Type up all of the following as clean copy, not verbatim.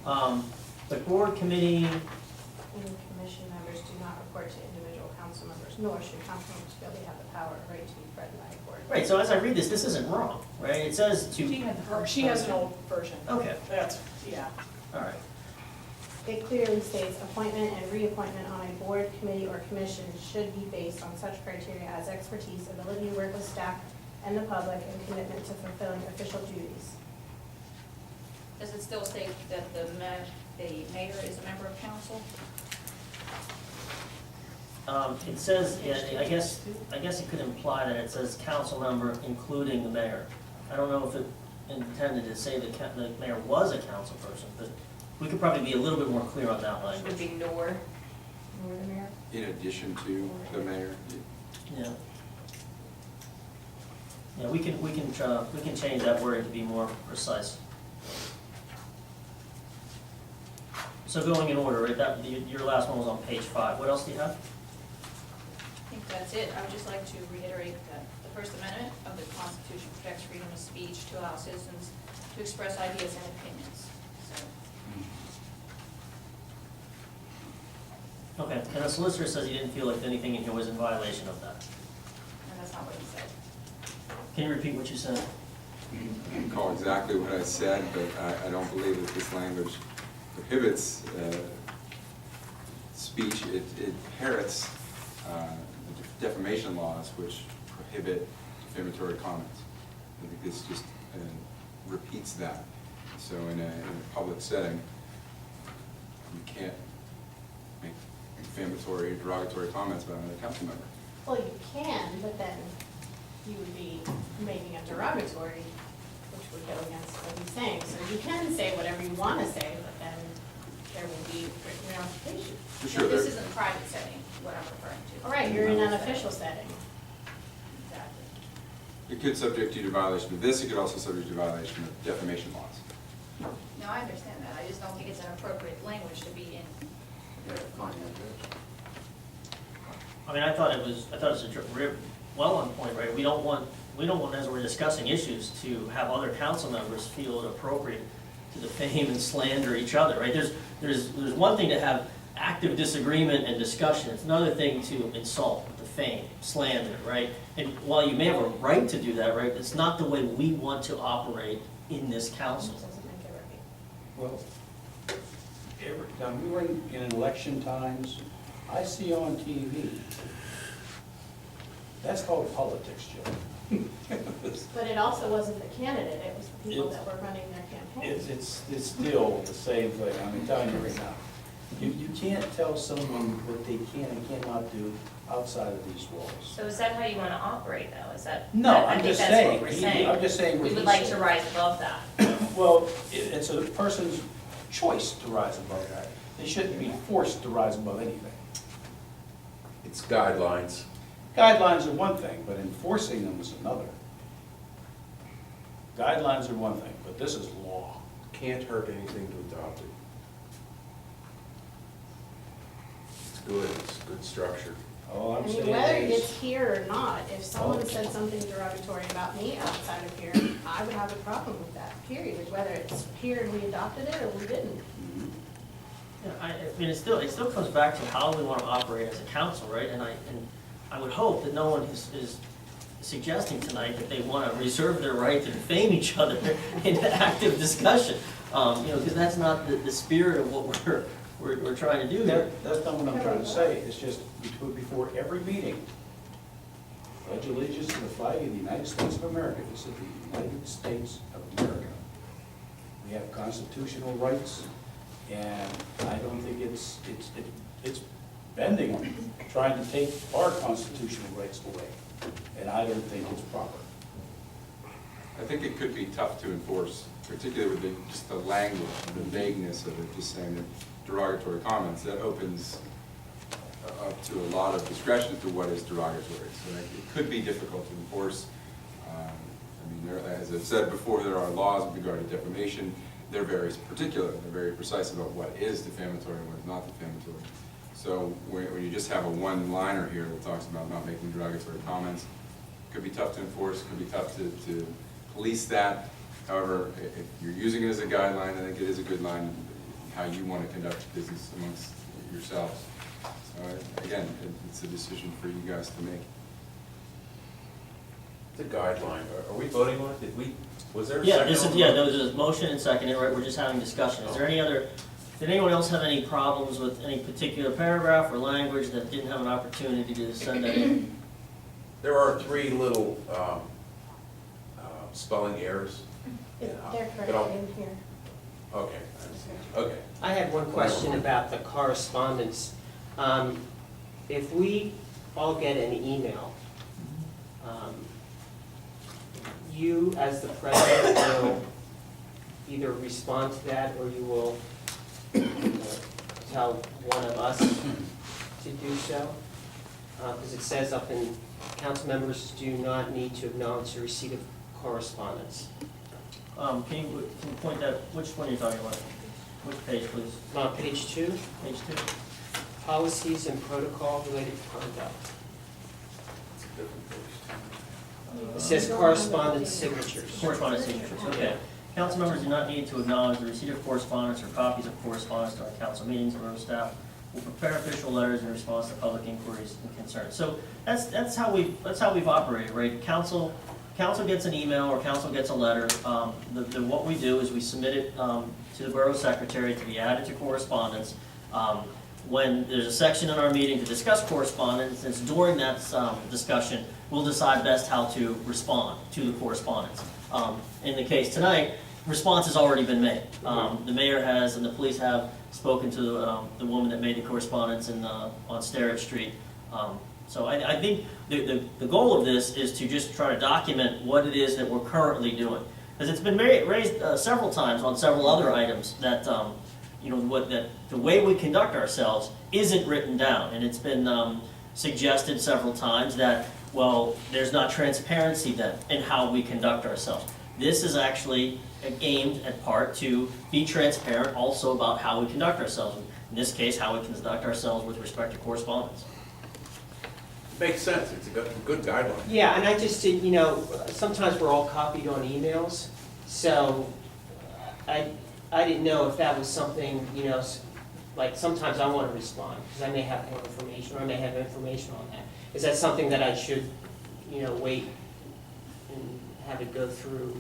The board committee, And commission members do not report to individual council members, nor should council members feel they have the power or right to be threatened by a board. right, so as I read this, this isn't wrong, right? It says to. She has an old version. Okay, That's, yeah. all right. It clearly states appointment and reappointment on a board, committee, or commission should be based on such criteria as expertise, ability to work with staff and the public, and commitment to fulfilling official duties. Does it still state that the mayor is a member of council? It says, yeah, I guess it could imply that it says council member including the mayor. I don't know if it intended to say that the mayor was a council person, but we could probably be a little bit more clear on that It would language. be nor. Nor the mayor. In addition to the mayor. Yeah. Yeah, we can change that word to be more precise. So going in order, right, your last one was on page 5. What else do you have? I think that's it. I would just like to reiterate that the First Amendment of the Constitution protects freedom of speech to allow citizens to express ideas and opinions. So, Okay, and the solicitor says he didn't feel like anything in here was in violation of that. and that's not what he said. Can you repeat what you said? I can recall exactly what I said, but I don't believe that this language prohibits speech. It parrots the defamation laws, which prohibit defamatory comments. I think this just repeats that. So in a public setting, you can't make defamatory or derogatory comments about another council member. Well, you can, but then you would be making a derogatory, which would go against what he's saying. So you can say whatever you want to say, but then there will be written ramifications. For sure, This there- isn't a private setting, what I'm referring to. All right, you're in an official setting. Exactly. It could subject you to violation of this, it could also subject you to violation of defamation laws. No, I understand that. I just don't think it's an appropriate language to be in the content. I mean, I thought it was well on point, right? We don't want, as we're discussing issues, to have other council members feel it appropriate to defame and slander each other, right? There's one thing to have active disagreement and discussion. It's another thing to insult, defame, slander, right? And while you may have a right to do that, right, it's not the way we want to operate in this council. Doesn't make it right. Well, every time we were in election times, I see on TV, that's called politics, Joe. But it also wasn't the candidate, it was the people that were running their campaigns. It's still the same thing, I'm telling you right now. You can't tell someone what they can and cannot do outside of these walls. So is that how you want to operate, though? Is that? No, I I'm think just that's saying, what we're saying. I'm just saying what We he would like to said. rise above that. Well, it's a person's choice to rise above that. They shouldn't be forced to rise above anything. It's guidelines. Guidelines are one thing, but enforcing them is another. Guidelines are one thing, but this is law. Can't hurt anything to adopt it. It's good, it's good structure. All I I'm mean, saying whether it's is, here or not, if someone said something derogatory about me outside of here, I would have a problem with that, period. Whether it's here and we adopted it or we didn't. Yeah, I mean, it still comes back to how we want to operate as a council, right? And I would hope that no one is suggesting tonight that they want to reserve their right to defame each other in active discussion. Because that's not the spirit of what we're trying to do here. that's not what I'm trying to say. It's just before every meeting, pledge allegiance to the flag of the United States of America. This is the United States of America. We have constitutional rights, and I don't think it's bending on trying to take our constitutional rights away, and I don't think it's proper. I think it could be tough to enforce, particularly with just the language, the vagueness of it, just saying that derogatory comments, that opens up to a lot of discretion to what is derogatory. So it could be difficult to enforce. As I've said before, there are laws with regard to defamation. They're very particular, they're very precise about what is defamatory and what is not defamatory. So when you just have a one-liner here that talks about not making derogatory comments, it could be tough to enforce, it could be tough to police that. However, if you're using it as a guideline, I think it is a good line. how you want to conduct business amongst yourselves. So again, it's a decision for you guys to make. The guideline, are we voting on it? Was there a Yeah, second? this is, on yeah, it? there was a motion and second, right, we're just having discussion. Is there any other, did anyone else have any problems with any particular paragraph or language that didn't have an opportunity to send that in? There are 3 little spelling errors. They're But I'll- corrected in here. Okay, I see. Okay. I had one question about the correspondence. If we all get an email, you, as the president, will either respond to that, or you will tell one of us to do so? Because it says up in, council members do not need to acknowledge the receipt of correspondence. Can you point that, which one are you talking about? Which page, please? On page 2, Page 2? policies and protocol related to conduct. It's a different page. It says correspondence signatures. Correspondence signatures, okay. Council members do not need to acknowledge the receipt of correspondence or copies of correspondence during council meetings. The borough staff will prepare official letters in response to public inquiries and concerns. So that's how we've operated, right? Council gets an email or council gets a letter. What we do is we submit it to the borough secretary to be added to correspondence. When there's a section in our meeting to discuss correspondence, it's during that discussion, we'll decide best how to respond to the correspondence. In the case tonight, response has already been made. The mayor has and the police have spoken to the woman that made the correspondence on Sterrett Street. So I think the goal of this is to just try to document what it is that we're currently doing. Because it's been raised several times on several other items that the way we conduct ourselves isn't written down. And it's been suggested several times that, well, there's not transparency then in how we conduct ourselves. This is actually aimed at part to be transparent also about how we conduct ourselves. In this case, how we conduct ourselves with respect to correspondence. Makes sense, it's a good guideline. Yeah, and I just did, sometimes we're all copied on emails, so I didn't know if that was something, like sometimes I want to respond, because I may have more information, or I may have information on that. Is that something that I should, wait and have it go through?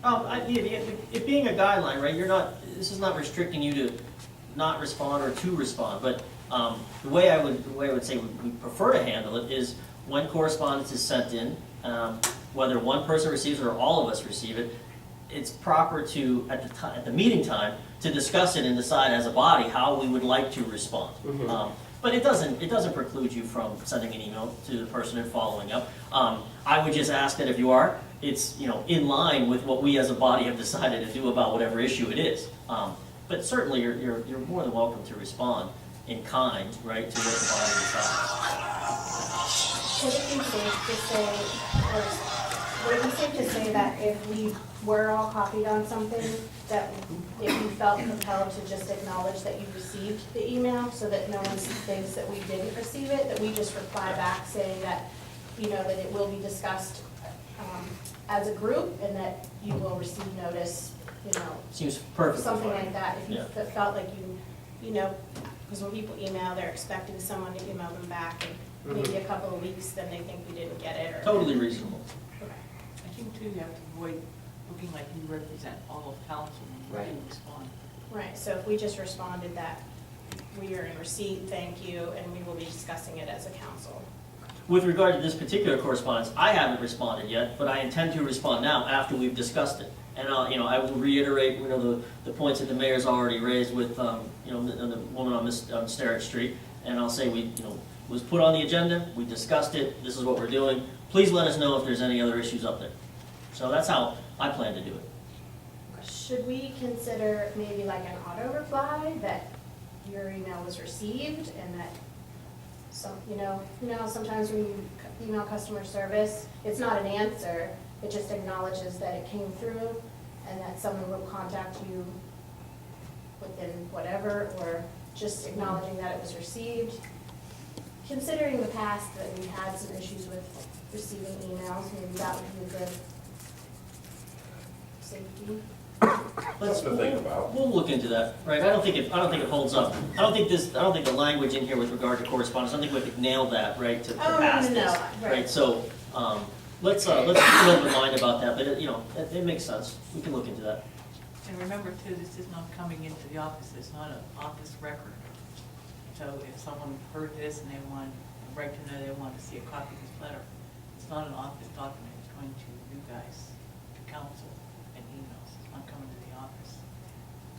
It being a guideline, right, this is not restricting you to not respond or to respond, but the way I would say we prefer to handle it is when correspondence is sent in, whether one person receives it or all of us receive it, it's proper to, at the meeting time, to discuss it and decide as a body how we would like to respond. Mhm. But it doesn't preclude you from sending an email to the person and following up. I would just ask that if you are, it's in line with what we as a body have decided to do about whatever issue it is. But certainly you're more than welcome to respond in kind, right, to what the body decides. Would it be safe to say, or would it be safe to say that if we were all copied on something, that if you felt compelled to just acknowledge that you received the email, so that no one thinks that we didn't receive it, that we just reply back saying that, that it will be discussed as a group, and that you will receive notice, Seems perfect. something like that, if you Yeah. felt like because when people email, they're expecting someone to email them back, and maybe a couple of weeks, then they think we didn't get it, or. Totally reasonable. Okay. I think too, you have to avoid looking like you represent all of council when you respond. Right, so if we just responded that we are in receipt, thank you, and we will be discussing it as a council. With regard to this particular correspondence, I haven't responded yet, but I intend to respond now after we've discussed it. And I will reiterate, the points that the mayor's already raised with, the woman on Sterrett Street. And I'll say was put on the agenda, we discussed it, this is what we're doing. Please let us know if there's any other issues up there. So that's how I plan to do it. Should we consider maybe like an auto reply that your email was received, and that sometimes when you email customer service, it's not an answer, it just acknowledges that it came through, and that someone will contact you within whatever, or just acknowledging that it was received. Considering the past that we had some issues with receiving emails, maybe that would be a good safety. let's, Something to think about. we'll look into that, right? I don't think it holds up. I don't think the language in here with regard to correspondence, I don't think we could nail that, right, to Oh, pass no, this. right. So, let's keep an open mind about that, but it makes sense. We can look into that. And remember too, this is not coming into the office, it's not an office record. So if someone heard this and they want, right to know they want to see a copy of this letter, it's not an office document, it's going to you guys, to council, and emails, it's not coming to the office.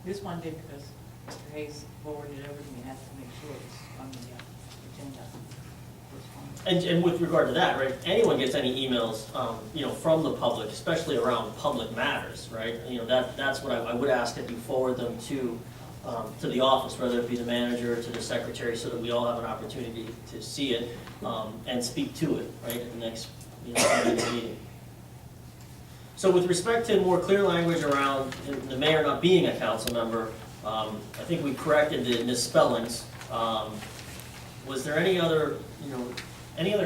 This one did because Mr. Hayes forwarded it over to me, and I had to make sure it was on the agenda. And with regard to that, right, anyone gets any emails, from the public, especially around public matters, right? That's what I would ask that you forward them to the office, whether it be the manager or to the secretary, so that we all have an opportunity to see it, and speak to it, right, at the next, meeting. So with respect to more clear language around the mayor not being a council member, I think we corrected the misspellings. Was there any other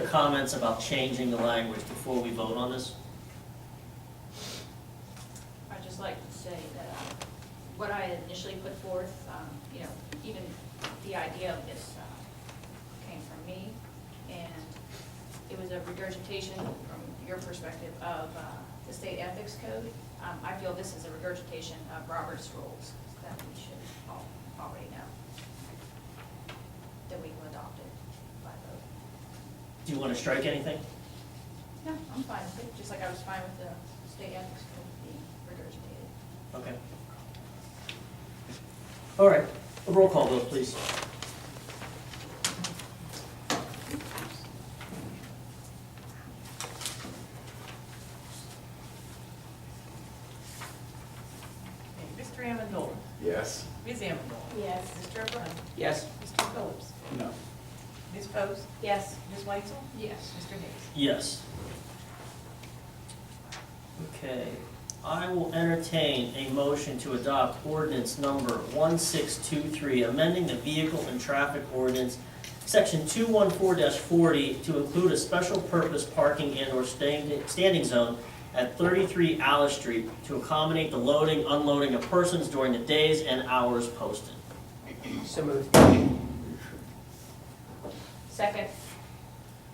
comments about changing the language before we vote on this? I'd just like to say that what I had initially put forth, even the idea of this came from me, and it was a regurgitation from your perspective of the state ethics code. I feel this is a regurgitation of Robert's rules that we should all already know, that we will adopt it by vote. Do you want to strike anything? No, I'm fine with it, just like I was fine with the state ethics code being regurgitated. Okay. All right, a roll call vote, please. Okay, Mr. Amendola, Yes. Ms. Amendola, Yes. Mr. O'Brien, Yes? Mr. Phillips, No. Ms. Post, Yes. Ms. Weitzel, Yes. Mr. Hayes. Yes. Okay, I will entertain a motion to adopt ordinance number 1623, amending the vehicle and traffic ordinance, section 214-40, to include a special purpose parking and/or standing zone at 33 Alice Street to accommodate the loading, unloading of persons during the days and hours posted. So moved. Second.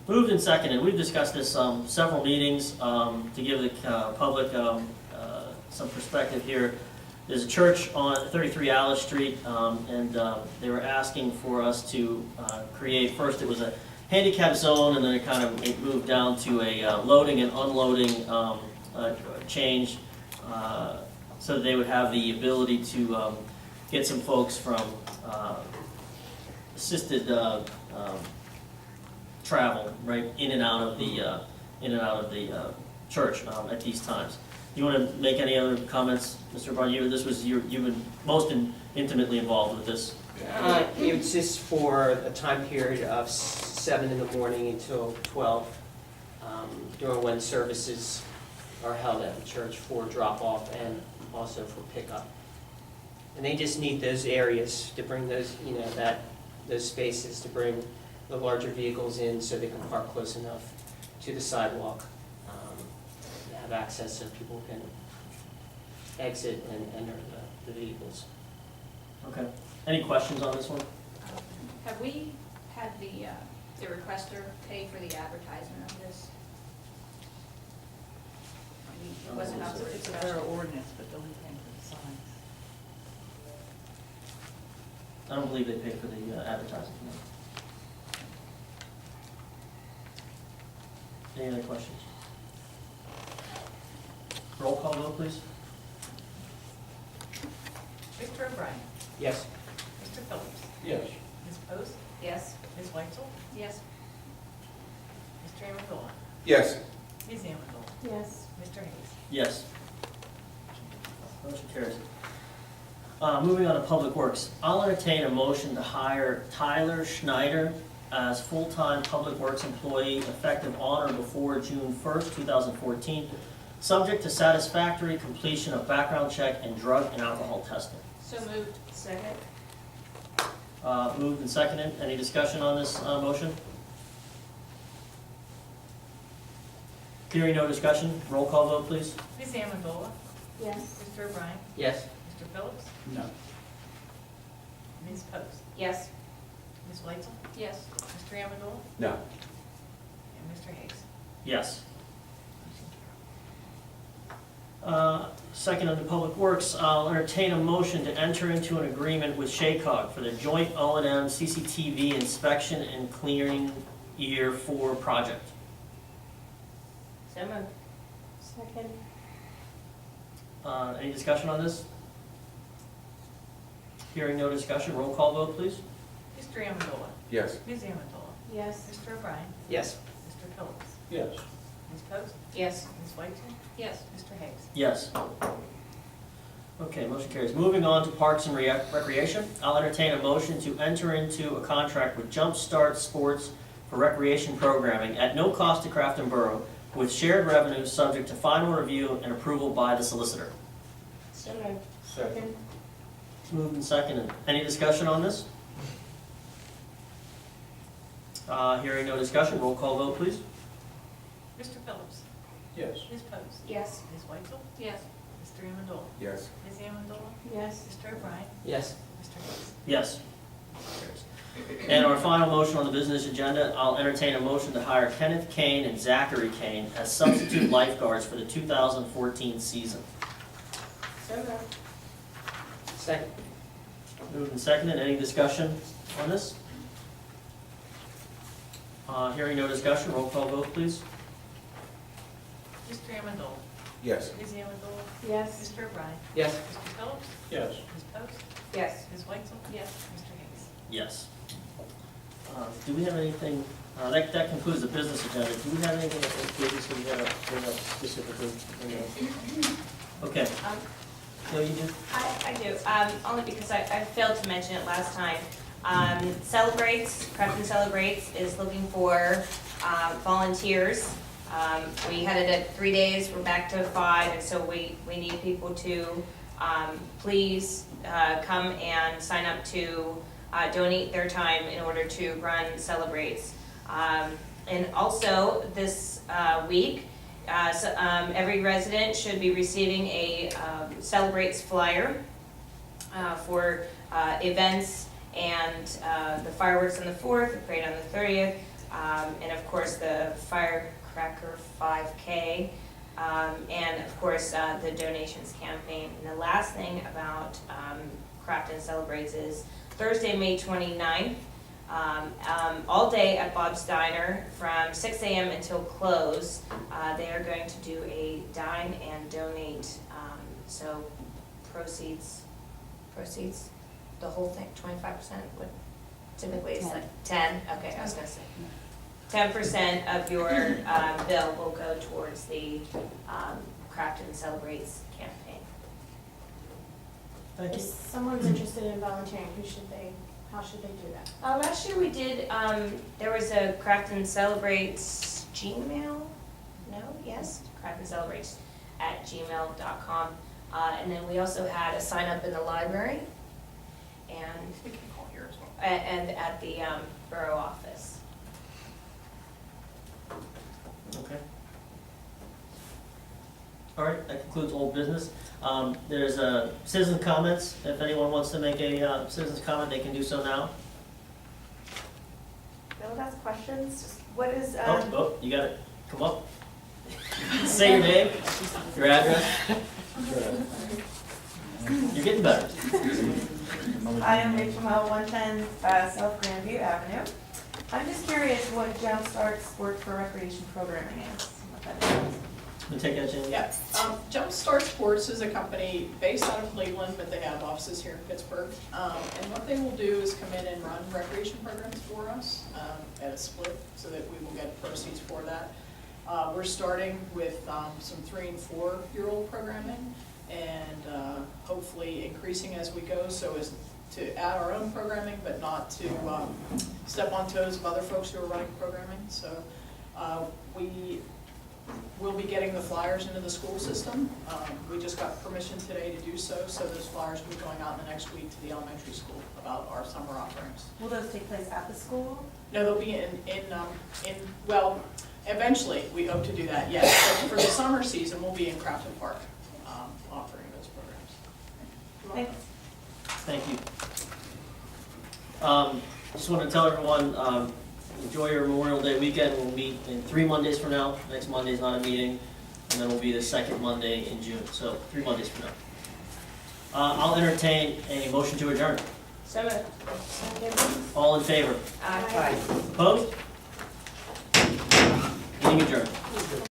Moved and seconded. We've discussed this several meetings to give the public some perspective here. There's a church on 33 Alice Street, and they were asking for us to create, first it was a handicap zone, and then it moved down to a loading and unloading change, so that they would have the ability to get some folks from assisted travel, right, in and out of the church at these times. You want to make any other comments, Mr. O'Brien? You've been most intimately involved with this. It's just for a time period of 7 in the morning until 12, during when services are held at the church for drop-off and also for pickup. And they just need those areas to bring those, those spaces to bring the larger vehicles in so they can park close enough to the sidewalk, to have access so people can exit and enter the vehicles. Okay. Any questions on this one? Have we had the requester pay for the advertisement of this? It wasn't up to the It's a better requester. ordinance, but the only thing for the signs. I don't believe they paid for the advertising. No. Any other questions? Roll call vote, please. Mr. O'Brien, Yes? Mr. Phillips, Yes. Ms. Post, Yes. Ms. Weitzel, Yes. Mr. Amendola, Yes. Ms. Amendola, Yes. Mr. Hayes. Yes. Motion carries. Moving on to Public Works. I'll entertain a motion to hire Tyler Schneider as full-time Public Works employee effective on or before June 1st, 2014, subject to satisfactory completion of background check and drug and alcohol testing. So moved. Second. Moved and seconded. Any discussion on this motion? Hearing no discussion, roll call vote, please. Ms. Amendola, Yes. Mr. O'Brien? Yes. Mr. Phillips? No. Ms. Post? Yes. Ms. Whitesell? Yes. Mr. Amendola? No. And Mr. Hayes? Yes. Second, under Public Works, I'll entertain a motion to enter into an agreement with Shaycog for the joint O&M CCTV inspection and clearing year 4 project. So moved. Second. Any discussion on this? Hearing no discussion, roll call vote, please. Mr. Amendola? Yes. Ms. Amendola? Yes. Mr. O'Brien? Yes. Mr. Phillips? Yes. Ms. Post? Yes. Ms. Whitesell? Yes. Mr. Hayes? Yes. Okay, motion carries. Moving on to Parks and Recreation, I'll entertain a motion to enter into a contract with Jumpstart Sports for recreation programming at no cost to Crafton Borough with shared revenues subject to final review and approval by the solicitor. So moved. Second. Moved and seconded. Any discussion on this? Hearing no discussion, roll call vote, please. Mr. Phillips? Yes. Ms. Post? Yes. Ms. Whitesell? Yes. Mr. Amendola? Yes. Ms. Amendola? Yes. Mr. O'Brien? Yes. Mr. Hayes? Yes. And our final motion on the business agenda, I'll entertain a motion to hire Kenneth Kane and Zachary Kane as substitute lifeguards for the 2014 season. So moved. Second. Moved and seconded. Any discussion on this? Hearing no discussion, roll call vote, please. Mr. Amendola? Yes. Ms. Amendola? Yes. Mr. O'Brien? Yes. Mr. Phillips? Yes. Ms. Post? Yes. Ms. Whitesell? Yes. Mr. Hayes? Yes. Do we have anything, that concludes the business agenda. Do we have anything that was previously we had to bring up specifically? Okay. No, you do? I do, only because I failed to mention it last time. Celebrates, Crafton Celebrates is looking for volunteers. We had it at 3 days, we're back to 5, and so we need people to please come and sign up to donate their time in order to run Celebrates. And also, this week, every resident should be receiving a Celebrates flyer for events and the fireworks on the 4th, the parade on the 30th, and of course the Firecracker 5K, and of course the donations campaign. And the last thing about Crafton Celebrates is Thursday, May 29th, all day at Bob's Diner from 6 a.m. until close. They are going to do a dine and donate, so proceeds, the whole thing, 25%, what typically it's like 10, okay, I was gonna say. 10% of your bill will go towards the Crafton Celebrates campaign. Thank If you. someone's interested in volunteering, how should they do that? Last year we did, there was a Crafton Celebrates Gmail, Crafton Celebrates @gmail.com. And then we also had a sign up in the library and, We can call here as well. and at the borough office. Okay. All right, that concludes old business. There's citizen comments. If anyone wants to make a citizen's comment, they can do so now. Bill has questions, just what is, Oh, you got it. Come up. Say your name, your address. You're getting better. I am Rachel Mel, 110 South Grandview Avenue. I'm just curious what Jumpstart Sports for Recreation Programming is, what that is. You take that, Jamie? Yeah, Jumpstart Sports is a company based out of Cleveland, but they have offices here in Pittsburgh. And what they will do is come in and run recreation programs for us at a split so that we will get proceeds for that. We're starting with some 3- and 4-year-old programming and hopefully increasing as we go so as to add our own programming, but not to step on toes of other folks who are running programming. So we will be getting the flyers into the school system. We just got permission today to do so, so those flyers will be going out in the next week to the elementary school about our summer offerings. Will those take place at the school? No, they'll be well, eventually, we hope to do that, yes. But for the summer season, we'll be in Crafton Park offering. Thanks. Thank you. Just want to tell everyone, enjoy your Memorial Day weekend. We'll meet in 3 Mondays from now. Next Monday's not a meeting, and then we'll be the second Monday in June, so 3 Mondays from now. I'll entertain a motion to adjourn. So moved. All in favor? Aye. Opposed? Meeting adjourned.